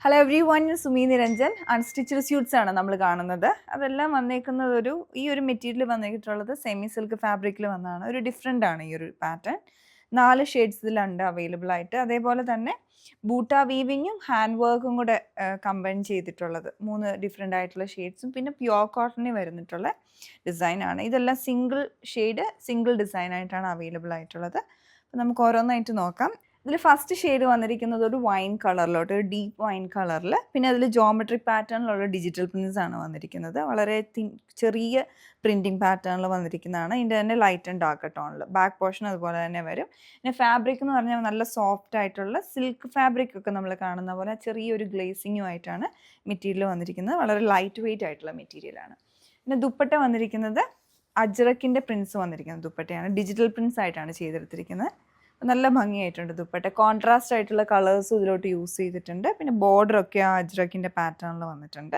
Hello everyone, Sumi Niranjan. Unstitched suits ആണ് നമ്മൾ കാണുന്നത്. അതെല്ലാം വന്നേക്കുന്നത് ഈ ഒരു മെറ്റീരിയൽ വന്നിട്ടുള്ളത് സെമി സിൽക്ക് ഫാബ്രിക്കിൽ വന്നതാണ്. ഒരു ഡിഫറെൻ്റ് ആണ് ഈ ഒരു പാറ്റേൺ. 4 ഷെയ്ഡ്സ് ഇതിലുണ്ട് അവൈലബിൾ ആയിട്ട്. അതേപോലെ തന്നെ ബൂട്ട വീവിങ്ങും ഹാൻഡ് വർക്കും കൂടെ കമ്പൈൻ ചെയ്തിട്ടുള്ളത് 3 ഡിഫറെൻ്റ് ആയിട്ടുള്ള ഷെയ്ഡ്സും പിന്നെ പ്യുവർ കോട്ടണിൽ വരുന്നിട്ടുള്ള ഡിസൈനാണ്. ഇതെല്ലാം സിംഗിൾ ഷെയ്ഡ് സിംഗിൾ ഡിസൈൻ ആയിട്ടാണ് അവൈലബിൾ ആയിട്ടുള്ളത്. അപ്പോൾ നമുക്ക് ഓരോന്നായിട്ട് നോക്കാം. ഇതിൽ ഫസ്റ്റ് ഷെയ്ഡ് വന്നിരിക്കുന്നത് ഒരു വൈൻ കളറിലോട്ട്, ഒരു ഡീപ്പ് വൈൻ കളറിൽ. പിന്നെ അതിൽ ജോമെട്രിക് പാറ്റേണിലുള്ള ഡിജിറ്റൽ പ്രിൻസ് ആണ് വന്നിരിക്കുന്നത്. വളരെ ചെറിയ പ്രിൻറ്റിങ് പാറ്റേണിൽ വന്നിരിക്കുന്നതാണ്. ഇതിൻ്റെ തന്നെ ലൈറ്റ് ആൻഡ് ഡാർക്ക് ടോണിൽ. ബാക്ക് പോർഷൻ അതുപോലെ തന്നെ വരും. പിന്നെ ഫാബ്രിക് എന്ന് പറഞ്ഞാൽ നല്ല സോഫ്റ്റ് ആയിട്ടുള്ള സിൽക്ക് ഫാബ്രിക് ഒക്കെ നമ്മൾ കാണുന്ന പോലെ ചെറിയൊരു ഗ്ലേസിങ്ങും ആയിട്ടാണ് മെറ്റീരിയൽ വന്നിരിക്കുന്നത്. വളരെ ലൈറ്റ് വെയിറ്റ് ആയിട്ടുള്ള മെറ്റീരിയലാണ്. പിന്നെ ദുപ്പട്ട വന്നിരിക്കുന്നത് അജ്രക്കിൻ്റെ പ്രിൻസ് വന്നിരിക്കുന്നത് ദുപ്പട്ടയാണ്. ഡിജിറ്റൽ പ്രിൻസ് ആയിട്ടാണ് ചെയ്തെടുത്തിരിക്കുന്നത്. നല്ല ഭംഗിയായിട്ടുണ്ട് ദുപ്പട്ട. കോൺട്രാസ്റ്റ് ആയിട്ടുള്ള കളേഴ്സും ഇതിലോട്ട് യൂസ് ചെയ്തിട്ടുണ്ട്. പിന്നെ ബോർഡറൊക്കെ ആ അജ്രക്കിൻ്റെ പാറ്റേണിൽ വന്നിട്ടുണ്ട്.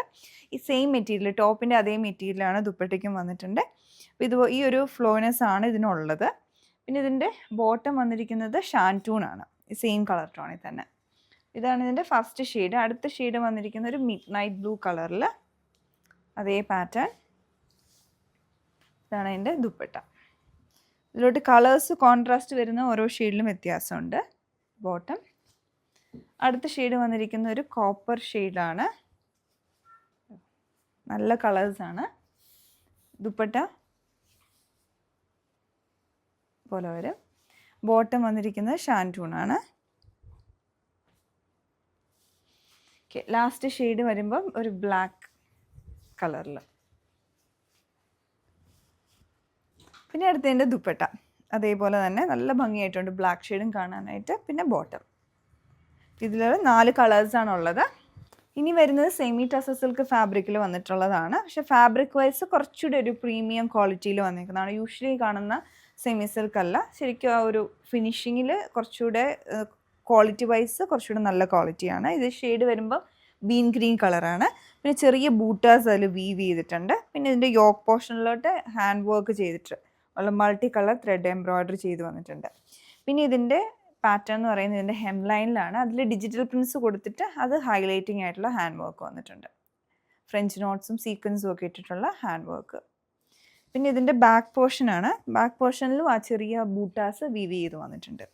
ഈ സെയിം മെറ്റീരിയൽ, ടോപ്പിൻ്റെ അതേ മെറ്റീരിയലാണ് ദുപ്പട്ടയ്ക്കും വന്നിട്ടുണ്ട്. അപ്പോൾ ഈ ഒരു ഫ്ലോനെസ് ആണ് ഇതിനുള്ളത്. പിന്നെ ഇതിൻ്റെ ബോട്ടം വന്നിരിക്കുന്നത് ഷാൻറ്റൂൺ ആണ്, ഈ സെയിം കളർ ടോണിൽ തന്നെ. ഇതാണ് ഇതിൻ്റെ ഫസ്റ്റ് ഷെയ്ഡ്. അടുത്ത ഷെയ്ഡ് വന്നിരിക്കുന്ന ഒരു മിഡ് നൈറ്റ് ബ്ലൂ കളറിൽ അതേ പാറ്റേൺ. ഇതാണ് അതിൻ്റെ ദുപ്പട്ട. ഇതിലോട്ട് കളേഴ്സ് കോൺട്രാസ്റ്റ് വരുന്ന ഓരോ ഷെയ്ഡിലും വ്യത്യാസമുണ്ട്. ബോട്ടം. അടുത്ത ഷെയ്ഡ് വന്നിരിക്കുന്ന ഒരു കോപ്പർ ഷെയ്ഡാണ്. നല്ല കളേഴ്സാണ്. ദുപ്പട്ട പോലെ വരും. ബോട്ടം വന്നിരിക്കുന്നത് ഷാൻറ്റൂണാണ്. ഓക്കെ, ലാസ്റ്റ് ഷെയ്ഡ് വരുമ്പം ഒരു ബ്ലാക്ക് കളറിൽ. പിന്നെ അടുത്തതിൻ്റെ ദുപ്പട്ട അതേപോലെ തന്നെ നല്ല ഭംഗിയായിട്ടുണ്ട്, ബ്ലാക്ക് ഷെയ്ഡും കാണാനായിട്ട്. പിന്നെ ബോട്ടം. ഇതിൽ 4 കളേഴ്സാണ് ഉള്ളത്. ഇനി വരുന്നത് സെമി ടസർ സിൽക്ക് ഫാബ്രിക്കിൽ വന്നിട്ടുള്ളതാണ്. പക്ഷെ ഫാബ്രിക് വൈസ് കുറച്ചുകൂടി ഒരു പ്രീമിയം ക്വാളിറ്റിയിൽ വന്നിരിക്കുന്നതാണ്. യൂഷ്വലി കാണുന്ന സെമി സിൽക്ക് അല്ല. ശരിക്കും ആ ഒരു ഫിനിഷിങ്ങിൽ കുറച്ചുകൂടെ ക്വാളിറ്റി വൈസ് കുറച്ചുകൂടെ നല്ല ക്വാളിറ്റിയാണ്. ഇത് ഷെയ്ഡ് വരുമ്പോൾ ബീൻ ഗ്രീൻ കളറാണ്. പിന്നെ ചെറിയ ബൂട്ടാസ് അതിൽ വീവ് ചെയ്തിട്ടുണ്ട്. പിന്നെ ഇതിൻ്റെ യോക്ക് പോർഷനിലോട്ട് ഹാൻഡ് വർക്ക് ചെയ്തിട്ട് ഉള്ള മൾട്ടി കളർ ത്രെഡ് എംബ്രോയ്ഡറി ചെയ്ത് വന്നിട്ടുണ്ട്. പിന്നെ ഇതിൻ്റെ പാറ്റേൺ എന്ന് പറയുന്നത് ഇതിൻ്റെ ഹെം ലൈനിലാണ്. അതിൽ ഡിജിറ്റൽ പ്രിൻസ് കൊടുത്തിട്ട് അത് ഹൈലൈറ്റിംഗ് ആയിട്ടുള്ള ഹാൻഡ് വർക്ക് വന്നിട്ടുണ്ട്. ഫ്രഞ്ച് നോട്ട്സും സീക്വൻസും ഒക്കെ ഇട്ടിട്ടുള്ള ഹാൻഡ് വർക്ക്. പിന്നെ ഇതിൻ്റെ ബാക്ക് പോർഷനാണ്. ബാക്ക് പോർഷനിലും ആ ചെറിയ ബൂട്ടാസ് വീവ് ചെയ്ത് വന്നിട്ടുണ്ട്.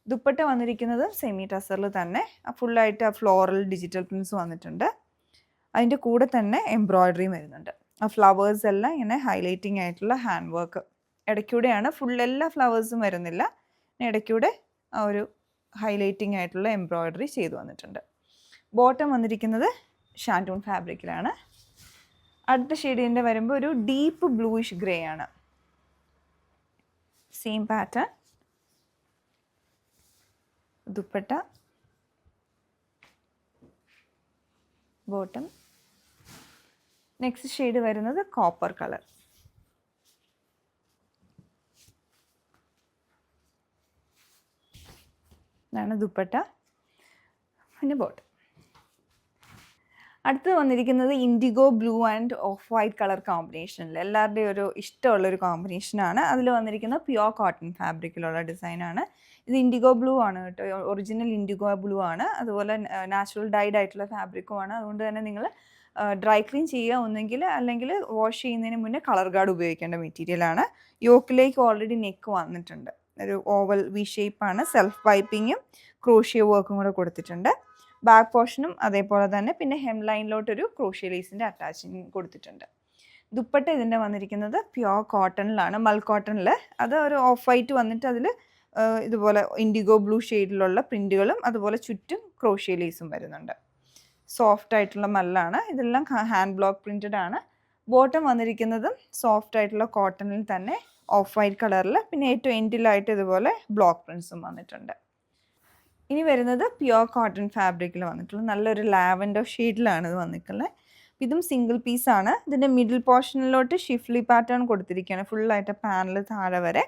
ദുപ്പട്ട വന്നിരിക്കുന്നത് സെമി ടസറിൽ തന്നെ ഫുള്ളായിട്ട് ആ ഫ്ലോറൽ ഡിജിറ്റൽ പ്രിൻസ് വന്നിട്ടുണ്ട്. അതിൻ്റെ കൂടെ തന്നെ എംബ്രോയ്ഡറിയും വരുന്നുണ്ട്. ആ ഫ്ലവേഴ്സ് എല്ലാം ഇങ്ങനെ ഹൈലൈറ്റിംഗ് ആയിട്ടുള്ള ഹാൻഡ് വർക്ക്. ഇടയ്ക്കൂടെയാണ്, ഫുൾ എല്ലാ ഫ്ലവേഴ്സും വരുന്നില്ല. ഇടയ്ക്കൂടെ ആ ഒരു ഹൈലൈറ്റിംഗ് ആയിട്ടുള്ള എംബ്രോയ്ഡറി ചെയ്തു വന്നിട്ടുണ്ട്. ബോട്ടം വന്നിരിക്കുന്നത് ഷാൻറ്റൂൺ ഫാബ്രിക്കിലാണ്. അടുത്ത ഷെയ്ഡിൻ്റെ വരുമ്പോൾ ഒരു ഡീപ്പ് ബ്ലൂയിഷ് ഗ്രേ ആണ്. Same pattern. Dupatta, bottom. Next shade വരുന്നത് കോപ്പർ കളർ. ഇതാണ് ദുപ്പട്ട. പിന്നെ ബോട്ടം. അടുത്ത് വന്നിരിക്കുന്നത് indigo blue and off white colour കോമ്പിനേഷനിൽ എല്ലാവരുടെയും ഒരു ഇഷ്ടമുള്ളൊരു കോമ്പിനേഷനാണ്. അതിൽ വന്നിരിക്കുന്ന പ്യുവർ കോട്ടൺ ഫാബ്രിക്കിലുള്ള ഡിസൈനാണ്. ഇത് ഇൻഡിഗോ ബ്ലൂ ആണ് കേട്ടോ, ഒറിജിനൽ ഇൻഡിഗോ ബ്ലൂ ആണ്. അതുപോലെ നാച്ചുറൽ ഡൈഡ് ആയിട്ടുള്ള ഫാബ്രിക്കുമാണ്. അതുകൊണ്ട് തന്നെ നിങ്ങൾ ഡ്രൈ ക്ലീൻ ചെയ്യുക ഒന്നെങ്കിൽ, അല്ലെങ്കിൽ വാഷ് ചെയ്യുന്നതിന് മുന്നേ കളർ ഗാർഡ് ഉപയോഗിക്കേണ്ട മെറ്റീരിയലാണ്. യോക്കിലേക്ക് ഓൾറെഡി നെക്ക് വന്നിട്ടുണ്ട്. ഒരു ഓവൽ വി ഷേപ്പാണ്. സെൽഫ് പൈപ്പിങ്ങും ക്രോഷ്യ വർക്കും കൂടെ കൊടുത്തിട്ടുണ്ട്. ബാക്ക് പോർഷനും അതേപോലെ തന്നെ. പിന്നെ ഹെം ലൈനിലോട്ടൊരു ക്രോഷ്യ ലേസിൻ്റെ അറ്റാച്ചിങ് കൊടുത്തിട്ടുണ്ട്. ദുപ്പട്ട ഇതിൻ്റെ വന്നിരിക്കുന്നത് പ്യുവർ കോട്ടണിലാണ്, മൽ കോട്ടണിൽ. അത് ഒരു ഓഫ് വൈറ്റ് വന്നിട്ട് അതിൽ ഇതുപോലെ ഇൻഡിഗോ ബ്ലൂ ഷെയ്ഡിലുള്ള പ്രിൻറ്റുകളും അതുപോലെ ചുറ്റും ക്രോഷ്യ ലേസും വരുന്നുണ്ട്. സോഫ്റ്റ് ആയിട്ടുള്ള മല്ലാണ്. ഇതെല്ലാം ഹാൻഡ് ബ്ലോക്ക് പ്രിൻറ്റഡ് ആണ്. ബോട്ടം വന്നിരിക്കുന്നതും സോഫ്റ്റ് ആയിട്ടുള്ള കോട്ടണിൽ തന്നെ ഓഫ് വൈറ്റ് കളറിൽ. പിന്നെ ഏറ്റവും എൻഡിലായിട്ട് ഇതുപോലെ ബ്ലോക്ക് പ്രിൻസും വന്നിട്ടുണ്ട്. ഇനി വരുന്നത് പ്യുവർ കോട്ടൺ ഫാബ്രിക്കിൽ വന്നിട്ടുള്ളത് നല്ലൊരു ലാവൻഡർ ഷെയ്ഡിലാണ് ഇത് വന്നിട്ടുള്ളത്. ഇതും സിംഗിൾ പീസാണ്. ഇതിൻ്റെ മിഡിൽ പോർഷനിലോട്ട് ഷിഫ്ലി പാറ്റേൺ കൊടുത്തിരിക്കുകയാണ്, ഫുള്ളായിട്ട് പാനൽ താഴെ വരെ.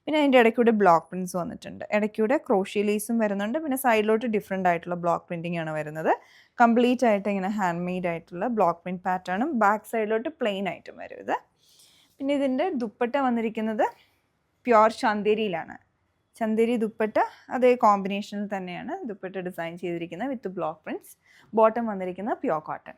പിന്നെ അതിൻ്റെ ഇടയ്ക്കൂടെ ബ്ലോക്ക് പ്രിൻസ് വന്നിട്ടുണ്ട്. ഇടയ്ക്കൂടെ ക്രോഷ്യ ലേസും വരുന്നുണ്ട്. പിന്നെ സൈഡിലോട്ട് ഡിഫറെൻ്റ് ആയിട്ടുള്ള ബ്ലോക്ക് പ്രിൻറ്റിംഗ് ആണ് വരുന്നത്. കംപ്ലീറ്റ് ആയിട്ട് ഇങ്ങനെ ഹാൻഡ് മെയ്ഡ് ആയിട്ടുള്ള ബ്ലോക്ക് പ്രിൻറ്റ് പാറ്റേണും ബാക്ക് സൈഡിലോട്ട് പ്ലെയിൻ ആയിട്ടും വരും ഇത്. പിന്നെ ഇതിൻ്റെ ദുപ്പട്ട വന്നിരിക്കുന്നത് പ്യുവർ ചന്തേരിയിലാണ്. ചന്ദേരി ദുപ്പട്ട അതേ കോമ്പിനേഷനിൽ തന്നെയാണ് ദുപ്പട്ട ഡിസൈൻ ചെയ്തിരിക്കുന്നത് വിത്ത് ബ്ലോക്ക് പ്രിൻറ്റ്സ്. ബോട്ടം വന്നിരിക്കുന്നത് പ്യോർ കോട്ടൺ.